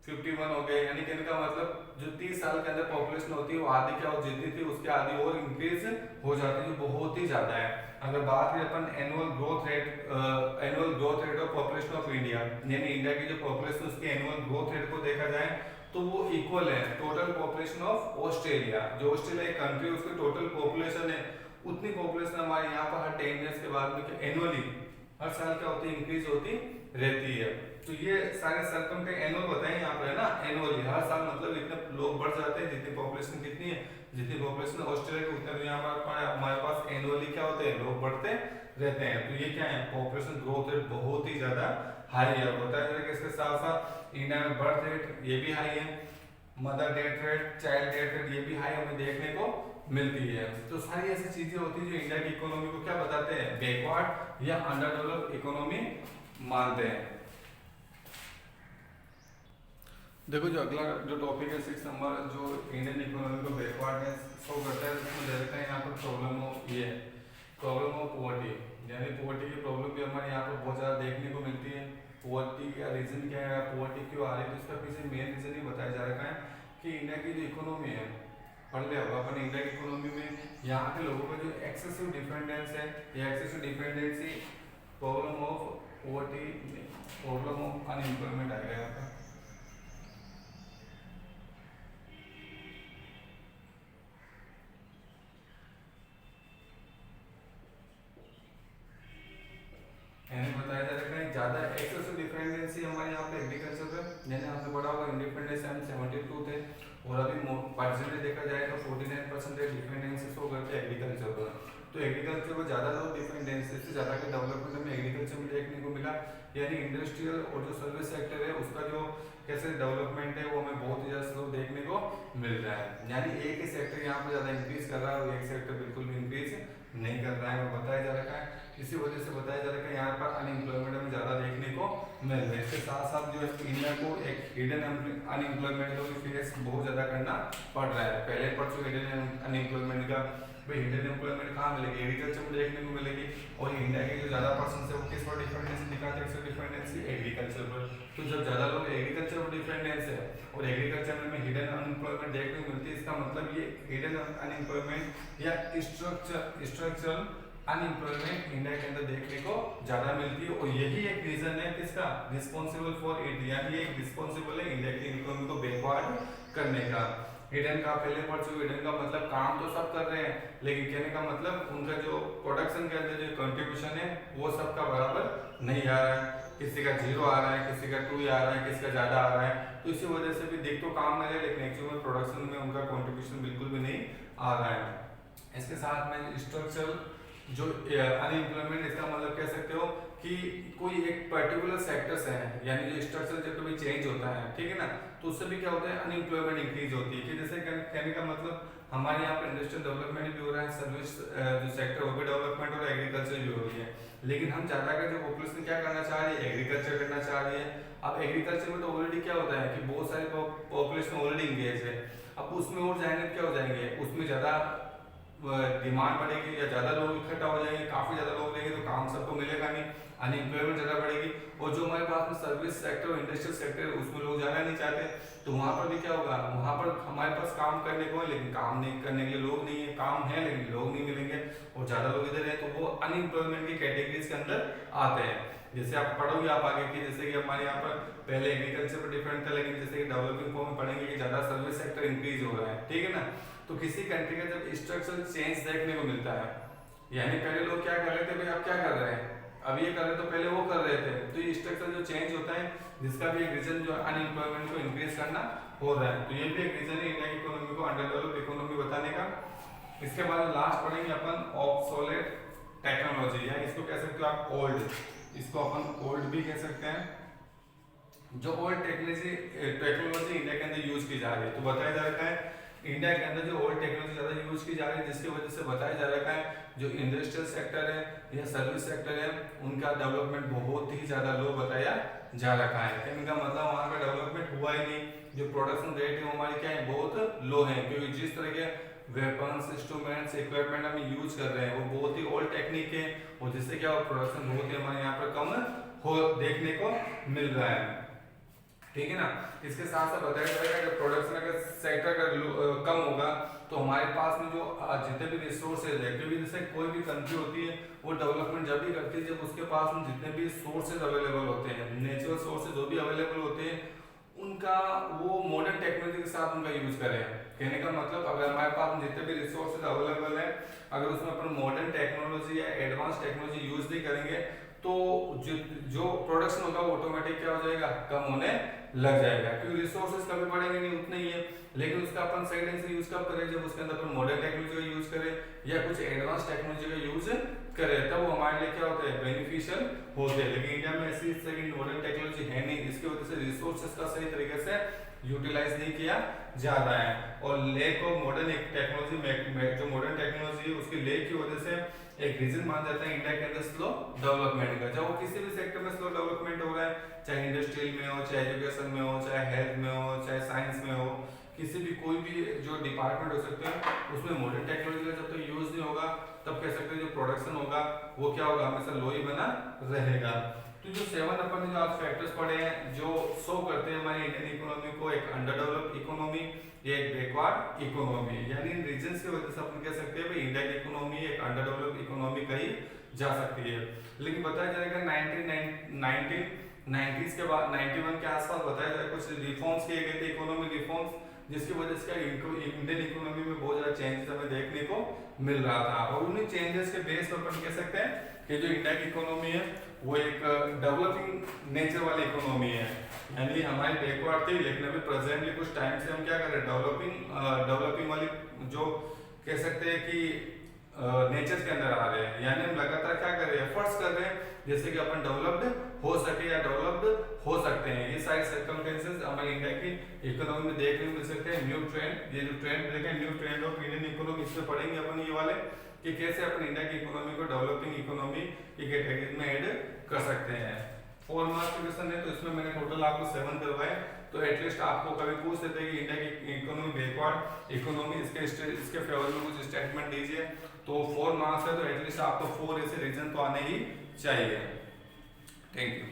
51 हो गए, यानी कि इनका मतलब जो 30 साल के अंदर पॉपुलेशन होती है वो आधी क्या हो जितनी थी उसके आधी और इंक्रीज हो जाती है, जो बहुत ही ज़्यादा है। अगर बात करें अपन annual growth rate of population of India, यानी इंडिया की जो पॉपुलेशन उसकी एनुअल ग्रोथ रेट को देखा जाए तो वो इक्वल है टोटल पॉपुलेशन ऑफ ऑस्ट्रेलिया। जो ऑस्ट्रेलिया एक कंट्री है उसकी टोटल पॉपुलेशन है उतनी पॉपुलेशन हमारे यहाँ पर हर 10 ईयर्स के बाद में एनुअली हर साल क्या होती है इंक्रीज होती रहती है। तो ये सारे सरकम के एनुअल बताएं यहाँ पर है ना, एनुअली हर साल मतलब इतने लोग बढ़ जाते हैं, जितनी पॉपुलेशन कितनी है, जितनी पॉपुलेशन ऑस्ट्रेलिया की उतने यहाँ पर हमारे पास एनुअली क्या होते हैं लोग बढ़ते रहते हैं। तो ये क्या है पॉपुलेशन ग्रोथ रेट बहुत ही ज्यादा हाई है। बताया जाए कि इसके साथ साथ इंडिया में बर्थ रेट ये भी हाई है, mother death rate, child death rate ये भी हाई हमें देखने को मिलती है। तो सारी ऐसी चीजें होती है जो इंडिया की इकोनॉमी को क्या बताते हैं बैकवर्ड या अंडर डेवलप्ड इकोनॉमी मानते हैं। देखो जो अगला जो टॉपिक है 6 नंबर जो इंडियन इकोनॉमी को बैकवर्ड में शो करता है उसमें दे देते हैं यहाँ पर प्रॉब्लम ऑफ ये प्रॉब्लम ऑफ पॉवर्टी, यानी पॉवर्टी की प्रॉब्लम भी हमारे यहाँ पर बहुत ज़्यादा देखने को मिलती है। पॉवर्टी का रीजन क्या है, पॉवर्टी क्यों आ रही है, तो इसका पीछे मेन रीजन ही बताया जा रहा है कि इंडिया की जो इकोनॉमी है, पढ़ लिया होगा अपन इंडिया की इकोनॉमी में यहाँ के लोगों का जो एक्सेसिव डिपेंडेंस है, ये excessive dependency problem of poverty problem of unemployment आएगा यहाँ पर। बताया जा रहा है ज्यादा एक्सेसिव डिपेंडेंसी हमारे यहाँ पे एग्रीकल्चर पे, यानी आपने पढ़ा होगा इंडिपेंडेंस हम 72 थे और अभी परसेंटेज देखा जाए तो 49% डिपेंडेंसी शो करते हैं एग्रीकल्चर पर। तो एग्रीकल्चर पर ज्यादा लोग डिपेंडेंसी से ज्यादा के डेवलपमेंट हमें एग्रीकल्चर में देखने को मिला, यानी इंडस्ट्रियल और जो सर्विस सेक्टर है उसका जो कैसे डेवलपमेंट है वो हमें बहुत ही ज्यादा स्लो देखने को मिल रहा है। यानी एक ही सेक्टर यहाँ पर ज्यादा इंक्रीज कर रहा है और एक सेक्टर बिल्कुल भी इंक्रीज नहीं कर रहा है, वो बताया जा रहा है। इसी वजह से बताया जा रहा है कि यहाँ पर अनएम्प्लॉयमेंट हमें ज़्यादा देखने को मिल रहा है। इसके साथ साथ जो है इंडिया को एक हिडन अनएम्प्लॉयमेंट को फेस बहुत ज़्यादा करना पड़ रहा है। पहले पढ़ चुके हिडन अनएम्प्लॉयमेंट का, भाई हिडन एम्प्लॉयमेंट कहाँ मिलेगी, एग्रीकल्चर में देखने को मिलेगी और इंडिया के जो ज़्यादा पर्सन है वो किस पर डिपेंडेंसी दिखाते हैं, डिपेंडेंसी एग्रीकल्चर पर। तो जब ज़्यादा लोग एग्रीकल्चर पर डिपेंडेंस है और एग्रीकल्चर में हिडन अनएम्प्लॉयमेंट देखने को मिलती है, इसका मतलब ये हिडन अनएम्प्लॉयमेंट या स्ट्रक्चरल अनएम्प्लॉयमेंट इंडिया के अंदर देखने को ज्यादा मिलती है और यही एक रीजन है किसका रिस्पॉन्सिबल फॉर इट, यानी एक रिस्पॉन्सिबल है इंडिया की इकोनॉमी को बैकवर्ड करने का। हिडन का पहले पढ़ चुके, हिडन का मतलब काम तो सब कर रहे हैं लेकिन कहने का मतलब उनका जो प्रोडक्शन के अंदर जो कंट्रीब्यूशन है वो सबका बराबर नहीं आ रहा है, किसी का 0 आ रहा है, किसी का 2 आ रहा है, किसी का ज्यादा आ रहा है। तो इसी वजह से भी देख तो काम नहीं है लेकिन एक्चुअल में प्रोडक्शन में उनका कंट्रीब्यूशन बिल्कुल भी नहीं आ रहा है। इसके साथ में स्ट्रक्चरल जो अनएम्प्लॉयमेंट, इसका मतलब कह सकते हो कि कोई एक पर्टिकुलर सेक्टर्स है, यानी जो स्ट्रक्चर जब कभी चेंज होता है ठीक है ना, तो उससे भी क्या होता है अनएम्प्लॉयमेंट इंक्रीज होती है। कि जैसे कहने का मतलब हमारे यहाँ पर इंडस्ट्रियल डेवलपमेंट भी हो रहा है, सर्विस जो सेक्टर वो भी डेवलपमेंट और एग्रीकल्चर भी हो रही है, लेकिन हम ज्यादा का जो पॉपुलेशन क्या करना चाह रही है एग्रीकल्चर करना चाह रही है। अब एग्रीकल्चर में तो ऑलरेडी क्या होता है कि बहुत सारी पॉपुलेशन ऑलरेडी इंगेज है, अब उसमें और जाएंगे क्या हो जाएंगे, उसमें ज्यादा डिमांड बढ़ेगी या ज्यादा लोग इकट्ठा हो जाएंगे, काफी ज्यादा लोग रहेंगे तो काम सबको मिलेगा नहीं, अनएम्प्लॉयमेंट ज्यादा बढ़ेगी। और जो हमारे पास में सर्विस सेक्टर और इंडस्ट्रियल सेक्टर है उसमें लोग जाना नहीं चाहते, तो वहां पर भी क्या होगा, वहां पर हमारे पास काम करने को है लेकिन काम नहीं करने के लिए लोग नहीं है, काम है लेकिन लोग नहीं मिलेंगे और ज्यादा लोग इधर है, तो वो अनएम्प्लॉयमेंट की कैटेगरीज के अंदर आते हैं। जैसे आप पढ़ोगे आप आगे की, जैसे कि हमारे यहाँ पर पहले एग्रीकल्चर पर डिपेंड था लेकिन जैसे कि डेवलपिंग फॉर्म में पढ़ेंगे कि ज्यादा सर्विस सेक्टर इंक्रीज हो रहा है ठीक है ना। तो किसी कंट्री का जब स्ट्रक्चरल चेंज देखने को मिलता है, यानी पहले लोग क्या कर रहे थे, भाई आप क्या कर रहे हैं, अब ये कर रहे तो पहले वो कर रहे थे, तो ये स्ट्रक्चर जो चेंज होता है जिसका भी एक रीजन जो अनएम्प्लॉयमेंट को इंक्रीज करना हो रहा है, तो ये भी एक रीजन है इंडिया की इकोनॉमी को अंडर डेवलप्ड इकोनॉमी बताने का। इसके बाद लास्ट पढ़ेंगे अपन ऑब्सोलेट टेक्नोलॉजी, या इसको कह सकते हो आप ओल्ड, इसको अपन ओल्ड भी कह सकते हैं। जो ओल्ड टेक्नोलॉजी इंडिया के अंदर यूज की जा रही है, तो बताया जा रहा है इंडिया के अंदर जो ओल्ड टेक्नोलॉजी ज्यादा यूज की जा रही है, जिसकी वजह से बताया जा रहा है जो इंडस्ट्रियल सेक्टर है या सर्विस सेक्टर है उनका डेवलपमेंट बहुत ही ज्यादा लो बताया जा रखा है। कहने का मतलब वहाँ का डेवलपमेंट हुआ ही नहीं, जो प्रोडक्शन रेट है वो हमारी क्या है बहुत लो है, क्योंकि जिस तरह के वेपन्स इंस्ट्रूमेंट्स इक्विपमेंट हम यूज कर रहे हैं वो बहुत ही ओल्ड टेक्निक है और जिससे क्या प्रोडक्शन बहुत ही हमारे यहाँ पर कम हो देखने को मिल रहा है ठीक है ना। इसके साथ साथ बताया जाएगा जब प्रोडक्शन अगर सेक्टर का कम होगा तो हमारे पास में जो जितने भी रिसोर्सेज है, क्योंकि जैसे कोई भी कंट्री होती है वो डेवलपमेंट जब भी करती है जब उसके पास में जितने भी सोर्सेज अवेलेबल होते हैं, नेचुरल सोर्सेज जो भी अवेलेबल होते हैं उनका वो मॉडर्न टेक्नोलॉजी के साथ उनका यूज करें। कहने का मतलब अगर हमारे पास जितने भी रिसोर्सेज अवेलेबल है, अगर उसमें अपन मॉडर्न टेक्नोलॉजी या एडवांस टेक्नोलॉजी यूज नहीं करेंगे तो जो प्रोडक्शन होगा वो ऑटोमेटिक क्या हो जाएगा, कम होने लग जाएगा, क्योंकि रिसोर्सेज कभी बढ़ेंगे नहीं, उतने ही है। लेकिन उसका अपन सही ढंग से यूज कब करें, जब उसके अंदर अपन मॉडर्न टेक्नोलॉजी का यूज करें या कुछ एडवांस टेक्नोलॉजी का यूज करें, तब वो हमारे लिए क्या होते हैं, बेनिफिशियल होते हैं। लेकिन इंडिया में ऐसी मॉडर्न टेक्नोलॉजी है नहीं, इसकी वजह से रिसोर्सेज का सही तरीके से यूटिलाइज नहीं किया जा रहा है। और लेक ऑफ मॉडर्न टेक्नोलॉजी, जो मॉडर्न टेक्नोलॉजी है उसकी लेक की वजह से एक रीजन मान जाता है इंडिया के अंदर स्लो डेवलपमेंट का। जब वो किसी भी सेक्टर में स्लो डेवलपमेंट हो रहा है, चाहे इंडस्ट्रियल में हो, चाहे एजुकेशन में हो, चाहे हेल्थ में हो, चाहे साइंस में हो, किसी भी कोई भी जो डिपार्टमेंट हो सकते हैं, उसमें मॉडर्न टेक्नोलॉजी का जब तक यूज नहीं होगा तब कह सकते हैं जो प्रोडक्शन होगा वो क्या होगा, हमेशा लो ही बना रहेगा। तो जो 7 अपन ने जो आज फैक्टर्स पढ़े हैं जो शो करते हैं हमारी इंडियन इकोनॉमी को एक अंडर डेवलप्ड इकोनॉमी, एक बैकवर्ड इकोनॉमी, यानी इन रीजन की वजह से अपन कह सकते हैं भाई इंडिया की इकोनॉमी एक अंडर डेवलप्ड इकोनॉमी कही जा सकती है। लेकिन बताया जाएगा 1990s के बाद 91 के आसपास बताया जाए कुछ रिफॉर्म्स किए गए थे, इकोनॉमिक रिफॉर्म्स, जिसकी वजह से इंडियन इकोनॉमी में बहुत ज्यादा चेंजेस हमें देखने को मिल रहा था। और उन्हीं चेंजेस के बेस पर अपन कह सकते हैं कि जो इंडिया की इकोनॉमी है वो एक डेवलपिंग नेचर वाली इकोनॉमी है, यानी हमारी बैकवर्ड थी, लेकिन अभी प्रेजेंटली कुछ टाइम से हम क्या कर रहे हैं, डेवलपिंग वाली जो कह सकते हैं कि नेचर के अंदर आ रहे हैं। यानी हम लगातार क्या कर रहे हैं, एफर्ट्स कर रहे हैं जैसे कि अपन डेवलप्ड हो सके या डेवलप्ड हो सकते हैं। ये सारे सर्कमस्टेंसेस हमारी इंडिया की इकोनॉमी में देखने को मिल सकते हैं। न्यू ट्रेंड, ये जो ट्रेंड देखें, new trend of Indian economy, इसमें पढ़ेंगे अपन ये वाले कि कैसे अपन इंडिया की इकोनॉमी को डेवलपिंग इकोनॉमी की कैटेगरी में ऐड कर सकते हैं। 4 मार्क्स के क्वेश्चन है तो इसमें मैंने टोटल आपको 7 करवाए, तो एटलीस्ट आपको कभी पूछ सकते हैं कि इंडिया की इकोनॉमी बैकवर्ड इकोनॉमी, इसके फेवर में कुछ स्टेटमेंट दीजिए। तो 4 मार्क्स है तो एटलीस्ट आपको 4 ऐसे रीजन तो आने ही चाहिए। Thank you.